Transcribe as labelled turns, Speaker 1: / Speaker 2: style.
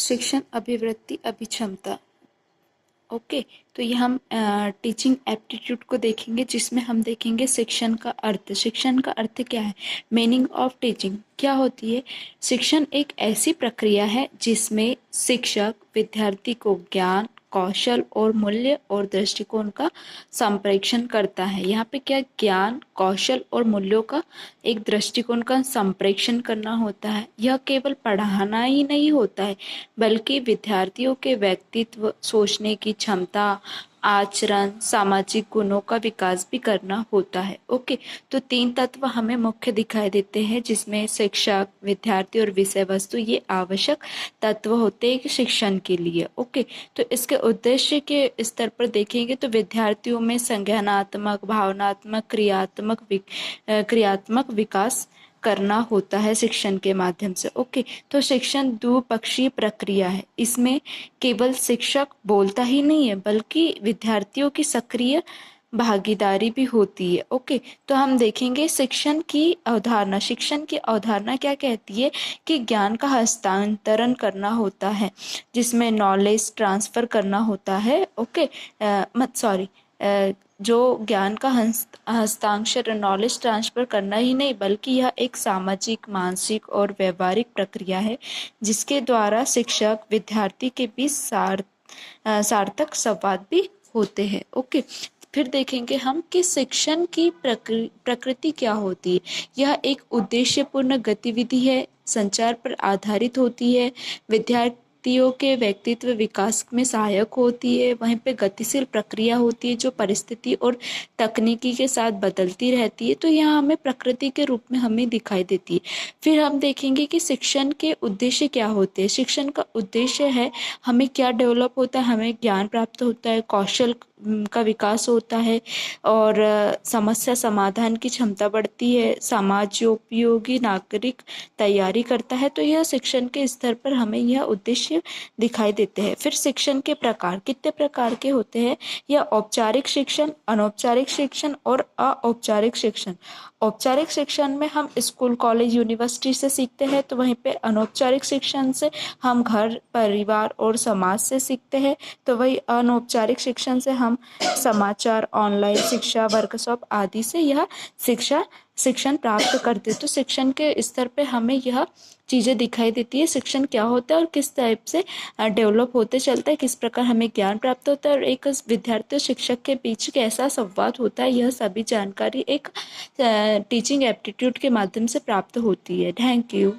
Speaker 1: शिक्षण अभिवृत्ति अभिक्षमता। ओके, तो ये हम टीचिंग एप्टीट्यूड को देखेंगे, जिसमें हम देखेंगे शिक्षण का अर्थ। शिक्षण का अर्थ क्या है? मीनिंग ऑफ टीचिंग क्या होती है? शिक्षण एक ऐसी प्रक्रिया है जिसमें शिक्षक विद्यार्थी को ज्ञान, कौशल और मूल्य और दृष्टिकोण का संप्रेषण करता है। यहाँ पे क्या ज्ञान, कौशल और मूल्यों का एक दृष्टिकोण का संप्रेषण करना होता है। यह केवल पढ़ाना ही नहीं होता है, बल्कि विद्यार्थियों के व्यक्तित्व, सोचने की क्षमता, आचरण, सामाजिक गुणों का विकास भी करना होता है। ओके, तो 3 तत्व हमें मुख्य दिखाई देते हैं, जिसमें शिक्षक, विद्यार्थी और विषय वस्तु ये आवश्यक तत्व होते हैं शिक्षण के लिए। ओके, तो इसके उद्देश्य के स्तर पर देखेंगे तो विद्यार्थियों में संज्ञानात्मक, भावनात्मक, क्रियात्मक विकास करना होता है शिक्षण के माध्यम से। ओके, तो शिक्षण द्विपक्षीय प्रक्रिया है। इसमें केवल शिक्षक बोलता ही नहीं है, बल्कि विद्यार्थियों की सक्रिय भागीदारी भी होती है। ओके, तो हम देखेंगे शिक्षण की अवधारणा। शिक्षण की अवधारणा क्या कहती है कि ज्ञान का हस्तांतरण करना होता है, जिसमें नॉलेज ट्रांसफर करना होता है। ओके, जो ज्ञान का हस्ताक्षर, नॉलेज ट्रांसफर करना ही नहीं, बल्कि यह एक सामाजिक, मानसिक और व्यवहारिक प्रक्रिया है, जिसके द्वारा शिक्षक विद्यार्थी के बीच सार्थक संवाद भी होते हैं। ओके, फिर देखेंगे हम कि शिक्षण की प्रकृति क्या होती है। यह एक उद्देश्यपूर्ण गतिविधि है, संचार पर आधारित होती है, विद्यार्थियों के व्यक्तित्व विकास में सहायक होती है, वहीं पे गतिशील प्रक्रिया होती है जो परिस्थिति और तकनीकी के साथ बदलती रहती है। तो यहाँ हमें प्रकृति के रूप में हमें दिखाई देती है। फिर हम देखेंगे कि शिक्षण के उद्देश्य क्या होते हैं। शिक्षण का उद्देश्य है हमें क्या डेवलप होता है, हमें ज्ञान प्राप्त होता है, कौशल का विकास होता है और समस्या समाधान की क्षमता बढ़ती है, समाजोपयोगी नागरिक तैयारी करता है। तो यह शिक्षण के स्तर पर हमें यह उद्देश्य दिखाई देते हैं। फिर शिक्षण के प्रकार कितने प्रकार के होते हैं? यह औपचारिक शिक्षण, अनौपचारिक शिक्षण और अऔपचारिक शिक्षण। औपचारिक शिक्षण में हम स्कूल, कॉलेज, यूनिवर्सिटी से सीखते हैं, तो वहीं पे अनौपचारिक शिक्षण से हम घर, परिवार और समाज से सीखते हैं। तो वही अनौपचारिक शिक्षण से हम समाचार, ऑनलाइन शिक्षा, वर्कशॉप आदि से यह शिक्षण प्राप्त करते हैं। तो शिक्षण के स्तर पे हमें यह चीज़ें दिखाई देती है, शिक्षण क्या होता है और किस टाइप से डेवलप होते चलता है, किस प्रकार हमें ज्ञान प्राप्त होता है और एक विद्यार्थी और शिक्षक के बीच कैसा संवाद होता है। यह सभी जानकारी एक टीचिंग एप्टीट्यूड के माध्यम से प्राप्त होती है। Thank you.